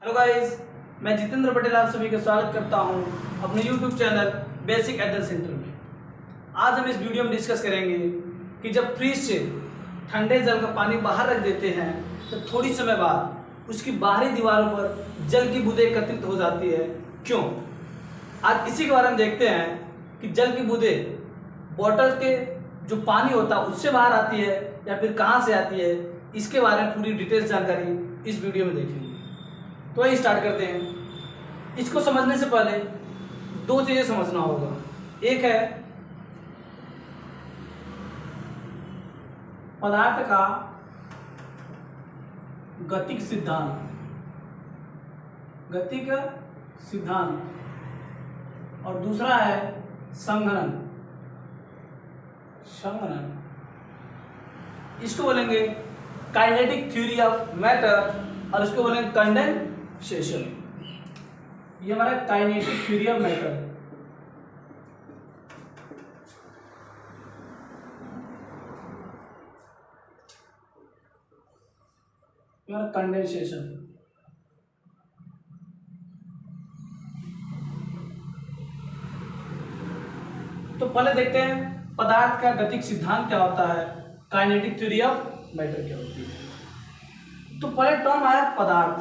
Hello guys, मैं जितेंद्र पटेल आप सभी का स्वागत करता हूं अपने YouTube channel basic adult centre में। आज हम इस वीडियो में डिस्कस करेंगे कि जब फ्रिज से ठंडे जल का पानी बाहर रख देते हैं तो थोड़ी समय बाद उसकी बाहरी दीवारों पर जल की बूंदें एकत्रित हो जाती है। क्यों? आज इसी के बारे में देखते हैं कि जल की बूंदें बॉटल के जो पानी होता है उससे बाहर आती है या फिर कहाँ से आती है। इसके बारे में पूरी डिटेल्स जानकारी इस वीडियो में देखेंगे। तो वही स्टार्ट करते हैं। इसको समझने से पहले दो चीजें समझना होगा। एक है पदार्थ का गतिक सिद्धांत, और दूसरा है संघनन। इसको बोलेंगे काइनेटिक थ्योरी ऑफ मैटर और इसको बोलेंगे कंडेंसेशन। ये हमारा kinetic theory of matter. Condensation तो पहले देखते हैं पदार्थ का गतिक सिद्धांत क्या होता है, काइनेटिक थ्योरी ऑफ मैटर क्या होती है। तो पहले टर्म आया पदार्थ,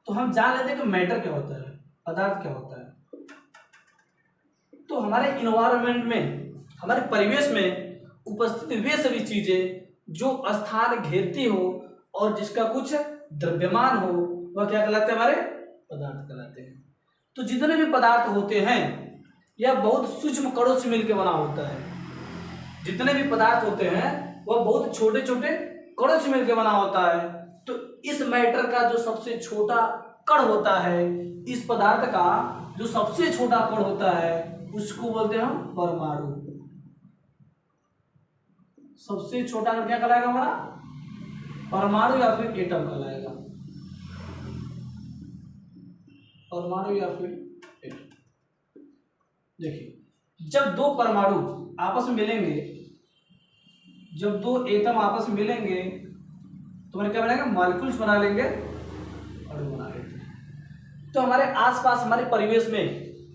तो हम जान लेते हैं कि मैटर क्या होता है, पदार्थ क्या होता है। तो हमारे इन्वायरमेंट में, हमारे परिवेश में उपस्थित वे सभी चीजें जो स्थान घेरती हो और जिसका कुछ द्रव्यमान हो वह क्या कहलाते हैं, हमारे पदार्थ कहलाते हैं। तो जितने भी पदार्थ होते हैं यह बहुत सूक्ष्म कणों से मिलकर बना होता है। जितने भी पदार्थ होते हैं वह बहुत छोटे छोटे कणों से मिलकर बना होता है। तो इस मैटर का जो सबसे छोटा कण होता है, इस पदार्थ का जो सबसे छोटा कण होता है उसको बोलते हैं हम परमाणु। सबसे छोटा कण क्या कहलाएगा हमारा? परमाणु या फिर एटम कहलाएगा। परमाणु या फिर एटम। देखिए, जब दो परमाणु आपस में मिलेंगे, जब दो एटम आपस में मिलेंगे तो हमारे क्या बनाएंगे? मॉलिक्यूल्स बना लेंगे, अणु बना लेंगे। तो हमारे आसपास, हमारे परिवेश में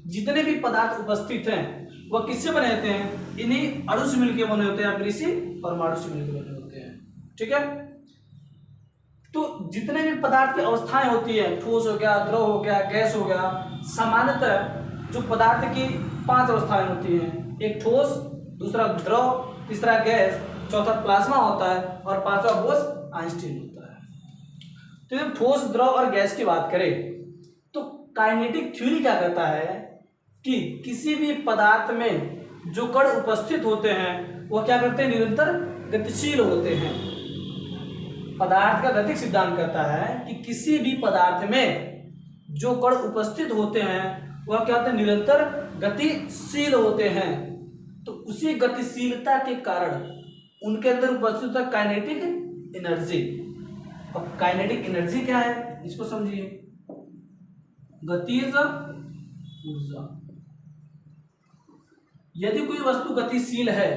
जितने भी पदार्थ उपस्थित हैं वह किससे बने होते हैं? इन्हीं अणु से मिलकर बने होते हैं या फिर इसी परमाणु से मिलकर बने होते हैं। ठीक है। तो जितने भी पदार्थ की अवस्थाएं होती है, ठोस हो गया, द्रव हो गया, गैस हो गया, सामान्यतः जो पदार्थ की 5 अवस्थाएं होती हैं, एक ठोस, दूसरा द्रव, तीसरा गैस, चौथा प्लाज्मा होता है और पांचवा बोस आइंस्टीन होता है। तो जब ठोस, द्रव और गैस की बात करें तो काइनेटिक थ्योरी क्या कहता है कि किसी भी पदार्थ में जो कण उपस्थित होते हैं वह क्या करते हैं? निरंतर गतिशील होते हैं। पदार्थ का गतिक सिद्धांत कहता है कि किसी भी पदार्थ में जो कण उपस्थित होते हैं वह क्या होते हैं? निरंतर गतिशील होते हैं। तो उसी गतिशीलता के कारण उनके अंदर उपस्थित होता है काइनेटिक एनर्जी। अब काइनेटिक एनर्जी क्या है इसको समझिए। गतिज ऊर्जा। यदि कोई वस्तु गतिशील है,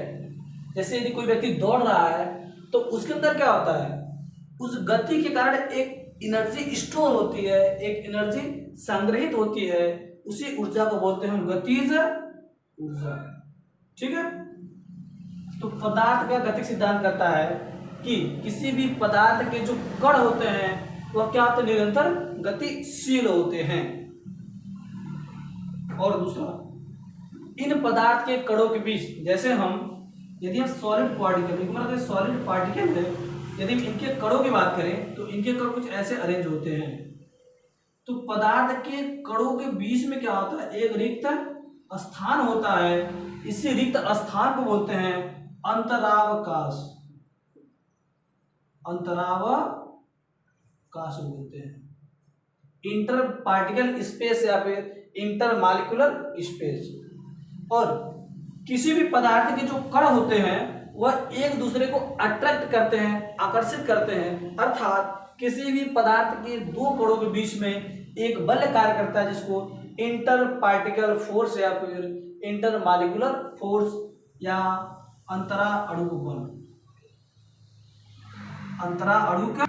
जैसे यदि कोई व्यक्ति दौड़ रहा है तो उसके अंदर क्या होता है? उस गति के कारण एक एनर्जी स्टोर होती है, एक एनर्जी संग्रहित होती है। उसी ऊर्जा को बोलते हैं हम गतिज ऊर्जा। ठीक है। तो पदार्थ का गतिक सिद्धांत कहता है कि किसी भी पदार्थ के जो कण होते हैं वह क्या होते हैं? निरंतर गतिशील होते हैं। और दूसरा, इन पदार्थ के कणों के बीच, जैसे यदि हम सॉलिड पार्टिकल, मतलब सॉलिड पार्टिकल है, यदि हम इनके कणों की बात करें तो इनके कण कुछ ऐसे अरेंज होते हैं। तो पदार्थ के कणों के बीच में क्या होता है? एक रिक्त स्थान होता है। इसी रिक्त स्थान को बोलते हैं अंतरावकाश। अंतरावकाश बोलते हैं। इंटर पार्टिकल स्पेस या फिर इंटर मॉलिक्यूलर स्पेस। और किसी भी पदार्थ के जो कण होते हैं वह एक दूसरे को अट्रैक्ट करते हैं, आकर्षित करते हैं। अर्थात किसी भी पदार्थ के दो कणों के बीच में एक बल कार्य करता है जिसको इंटर पार्टिकल फोर्स या फिर इंटर मॉलिक्यूलर फोर्स या अंतरा अणु बल। अंतरा अणु का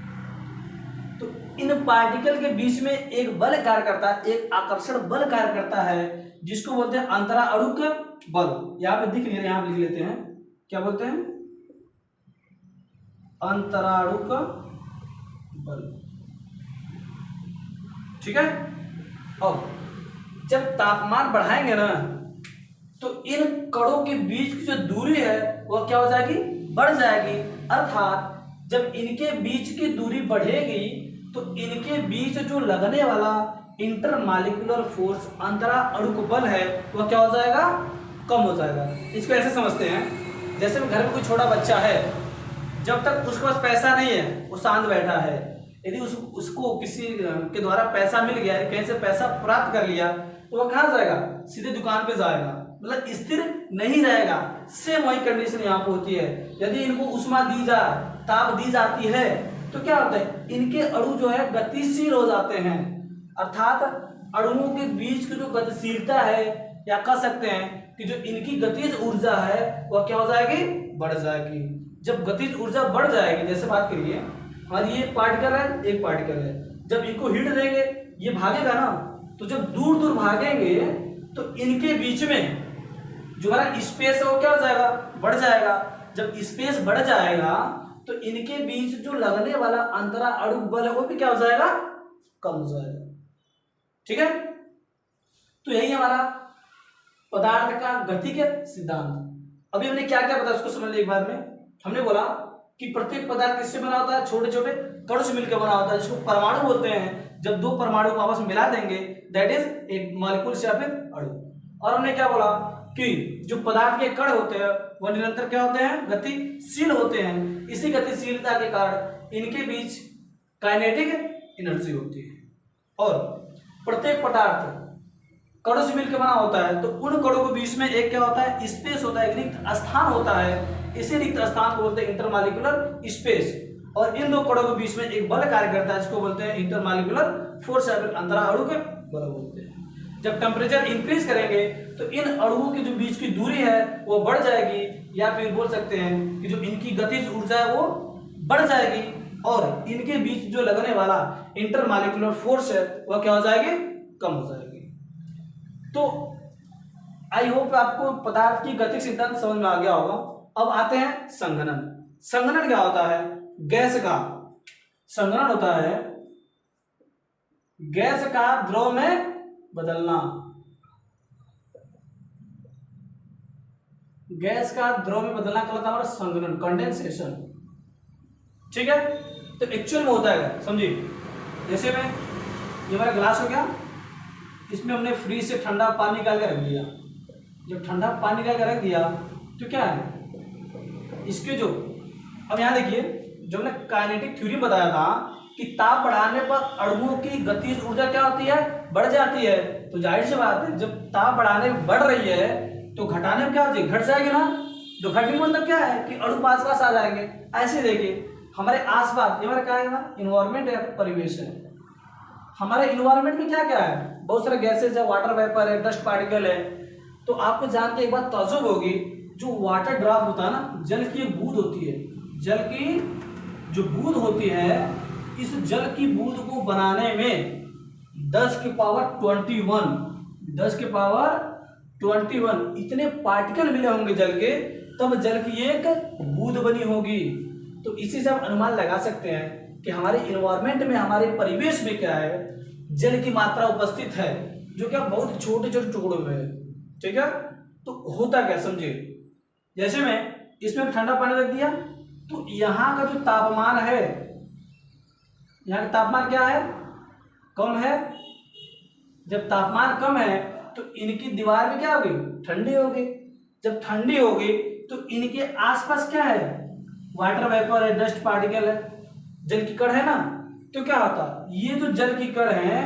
तो इन पार्टिकल के बीच में एक बल कार्य करता है, एक आकर्षण बल कार्य करता है, जिसको बोलते हैं अंतराअणुक बल। यहाँ पे दिख नहीं रहा, यहाँ पे लिख लेते हैं, क्या बोलते हैं? अंतराणुक बल। ठीक है। अब जब तापमान बढ़ाएंगे ना, तो इन कणों के बीच की जो दूरी है वह क्या हो जाएगी? बढ़ जाएगी। अर्थात जब इनके बीच की दूरी बढ़ेगी तो इनके बीच जो लगने वाला इंटरमॉलिक्यूलर फोर्स अंतराअणुक बल है वह क्या हो जाएगा? कम हो जाएगा। इसको ऐसे समझते हैं, जैसे घर में कोई छोटा बच्चा है, जब तक उसके पास पैसा नहीं है वो शांत बैठा है, यदि उसको किसी के द्वारा पैसा मिल गया, कहीं से पैसा प्राप्त कर लिया, तो वह कहाँ जाएगा? सीधे दुकान पे जाएगा, मतलब स्थिर नहीं रहेगा। सेम वही कंडीशन यहाँ पे होती है। यदि इनको उष्मा दी जाए, ताप दी जाती है, तो क्या होता है? इनके अणु जो है गतिशील हो जाते हैं। अर्थात अणुओं के बीच की जो गतिशीलता है, या कह सकते हैं कि जो इनकी गतिज ऊर्जा है वह क्या हो जाएगी? बढ़ जाएगी। जब गतिज ऊर्जा बढ़ जाएगी, जैसे बात करिए हमारी ये पार्टिकल है, एक पार्टिकल है, जब इनको हीट देंगे ये भागेगा ना, तो जब दूर दूर भागेंगे तो इनके बीच में जो हमारा स्पेस है वो क्या हो जाएगा? बढ़ जाएगा। जब स्पेस बढ़ जाएगा तो इनके बीच जो लगने वाला अंतराअणुक बल है वो भी क्या हो जाएगा? कम हो जाएगा। ठीक है। तो यही हमारा पदार्थ का गति के सिद्धांत। अभी हमने क्या क्या बताया उसको समझ लिया एक बार में। हमने बोला कि प्रत्येक पदार्थ किससे बना होता है? छोटे छोटे कणों से मिलकर बना होता है, जिसको परमाणु बोलते हैं। जब दो परमाणु को आपस में मिला देंगे दैट इज एक मॉलिक्यूल या फिर अणु। और हमने क्या बोला कि जो पदार्थ के कण होते हैं वह निरंतर क्या होते हैं? गतिशील होते हैं। इसी गतिशीलता के कारण इनके बीच काइनेटिक एनर्जी होती है। और प्रत्येक पदार्थ कणों से मिलकर बना होता है, तो उन कणों के बीच में एक क्या होता है? स्पेस होता है, एक रिक्त स्थान होता है। इसी रिक्त स्थान को बोलते हैं इंटरमॉलिक्यूलर स्पेस। और इन दो कणों के बीच में एक बल कार्य करता है, जिसको बोलते हैं इंटरमॉलिक्यूलर फोर्स या फिर अंतराअणुक बल बोलते हैं। जब टेम्परेचर इंक्रीज करेंगे तो इन अणुओं की जो बीच की दूरी है वो बढ़ जाएगी, या फिर बोल सकते हैं कि जो इनकी गतिज ऊर्जा है वो बढ़ जाएगी, और इनके बीच जो लगने वाला इंटरमॉलिक्यूलर फोर्स है वह क्या हो जाएगी? कम हो जाएगी। तो आई होप आपको पदार्थ की गतिक सिद्धांत समझ में आ गया होगा। अब आते हैं संघनन। संघनन क्या होता है? गैस का संघनन होता है गैस का द्रव में बदलना। गैस का द्रव में बदलना कहलाता है हमारा संघनन, कंडेंसेशन। ठीक है। तो एक्चुअल में होता है, समझिए, जैसे में ये हमारा ग्लास हो गया, इसमें हमने फ्रिज से ठंडा पानी निकाल के रख दिया। जब ठंडा पानी निकाल के रख दिया तो क्या है? इसके जो अब यहाँ देखिए, जो हमने काइनेटिक थ्योरी बताया था कि ताप बढ़ाने पर अणुओं की गतिज ऊर्जा क्या होती है? बढ़ जाती है। तो जाहिर सी बात है, जब ताप बढ़ाने में बढ़ रही है तो घटाने में क्या होती है? घट जाएगी ना। तो घटने का मतलब क्या है? कि अणु पास पास आ जाएंगे। ऐसे देखिए हमारे आसपास, ये हमारा क्या है? इन्वायरमेंट है, परिवेश है। हमारे इन्वायरमेंट में क्या क्या है? बहुत सारे गैसेज है, वाटर वेपर है, डस्ट पार्टिकल है। तो आपको जान के एक बात ताज्जुब होगी, जो वाटर ड्रॉप होता है ना, जल की एक बूंद होती है, जल की जो बूंद होती है, इस जल की बूंद को बनाने में 10 की पावर 21 इतने पार्टिकल मिले होंगे जल के, तब जल की एक बूंद बनी होगी। तो इसी से हम अनुमान लगा सकते हैं कि हमारे इन्वायरमेंट में, हमारे परिवेश में क्या है? जल की मात्रा उपस्थित है, जो क्या बहुत छोटे छोटे टुकड़ों में है। ठीक है। तो होता क्या समझिए, जैसे मैं इसमें ठंडा पानी रख दिया, तो यहाँ का जो तापमान है, यहाँ का तापमान क्या है? कम है। जब तापमान कम है तो इनकी दीवार में क्या होगी? ठंडी होगी। जब ठंडी होगी तो इनके आसपास क्या है? वाटर वेपर है, डस्ट पार्टिकल है, जल की कण है ना। तो क्या होता? ये जो जल की कण है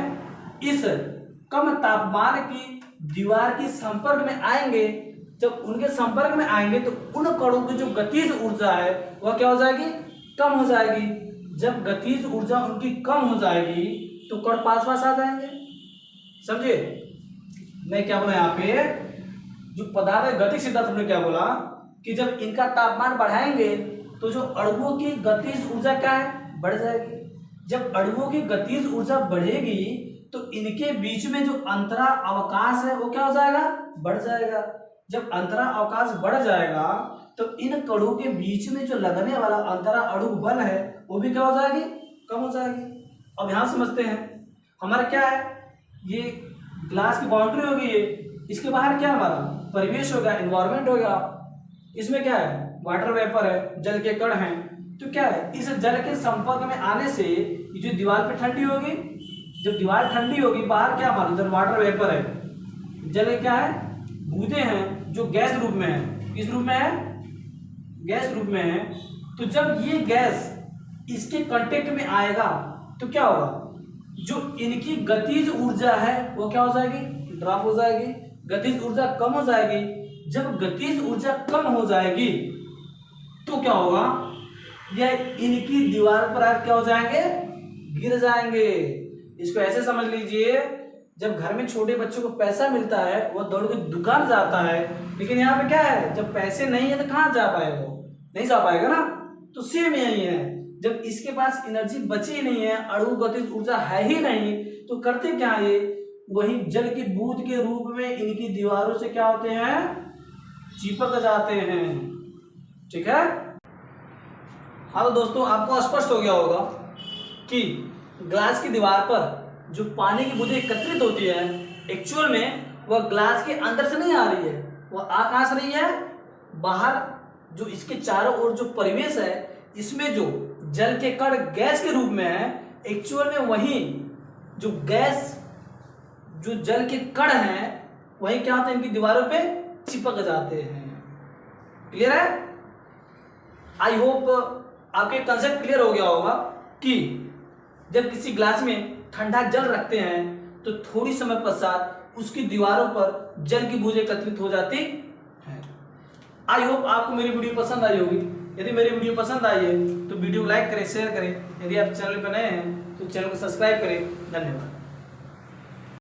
इस कम तापमान की दीवार के संपर्क में आएंगे। जब उनके संपर्क में आएंगे तो उन कणों की जो गतिज ऊर्जा है वह क्या हो जाएगी? कम हो जाएगी। जब गतिज ऊर्जा उनकी कम हो जाएगी तो कण पास पास आ जाएंगे। समझे मैं क्या बोला यहाँ पे? जो पदार्थ गतिक सिद्धांत हमने क्या बोला कि जब इनका तापमान बढ़ाएंगे तो जो अणुओं की गतिज ऊर्जा क्या है? बढ़ जाएगी। जब अणुओं की गतिज ऊर्जा बढ़ेगी तो इनके बीच में जो अंतरा अवकाश है वो क्या हो जाएगा, बढ़ जाएगा। जब अंतरा अवकाश बढ़ जाएगा तो इन कणों के बीच में जो लगने वाला अंतरा अणु बल है वो भी क्या हो जाएगी, कम हो जाएगी। अब यहां समझते हैं, हमारा क्या है, ये ग्लास की बाउंड्री होगी, ये इसके बाहर क्या हमारा परिवेश होगा, एनवायरमेंट होगा। इसमें क्या है, वाटर वेपर है, जल के कण हैं। तो क्या है, इस जल के संपर्क में आने से ये जो दीवार पे ठंडी होगी, जब दीवार ठंडी होगी, बाहर क्या हमारा इधर वाटर वेपर है, जल के क्या है, बूंदे हैं जो गैस रूप में है। किस रूप में है, गैस रूप में है। तो जब ये गैस इसके कांटेक्ट में आएगा तो क्या होगा, जो इनकी गतिज ऊर्जा है वो क्या हो जाएगी, ड्रॉप हो जाएगी, गतिज ऊर्जा कम हो जाएगी। जब गतिज ऊर्जा कम हो जाएगी तो क्या होगा, यह इनकी दीवार पर आकर क्या हो जाएंगे, गिर जाएंगे। इसको ऐसे समझ लीजिए, जब घर में छोटे बच्चों को पैसा मिलता है वो दौड़ के दुकान जाता है, लेकिन यहाँ पे क्या है, जब पैसे नहीं है तो कहाँ जा पाएगा, वो नहीं जा पाएगा ना। तो सेम यही है, जब इसके पास एनर्जी बची ही नहीं है, अणु गतिज ऊर्जा है ही नहीं, तो करते क्या ये, वही जल की बूंद के रूप में इनकी दीवारों से क्या होते हैं, चिपक जाते हैं। ठीक है। हाँ तो दोस्तों, आपको स्पष्ट हो गया होगा कि ग्लास की दीवार पर जो पानी की बूंदें एकत्रित होती है, एक्चुअल में वह ग्लास के अंदर से नहीं आ रही है, वह आ कहां से रही है, बाहर जो इसके चारों ओर जो परिवेश है, इसमें जो जल के कण गैस के रूप में है, एक्चुअल में वही जो गैस, जो जल के कण हैं, वही क्या होते हैं, इनकी दीवारों पे चिपक जाते हैं। क्लियर है। आई होप आपके कंसेप्ट क्लियर हो गया होगा कि जब किसी ग्लास में ठंडा जल रखते हैं तो थोड़ी समय पश्चात उसकी दीवारों पर जल की बूंदें एकत्रित हो जाती है। आई होप आपको मेरी वीडियो पसंद आई होगी। यदि मेरी वीडियो पसंद आई है तो वीडियो को लाइक करें, शेयर करें। यदि आप चैनल पर नए हैं तो चैनल को सब्सक्राइब करें। धन्यवाद।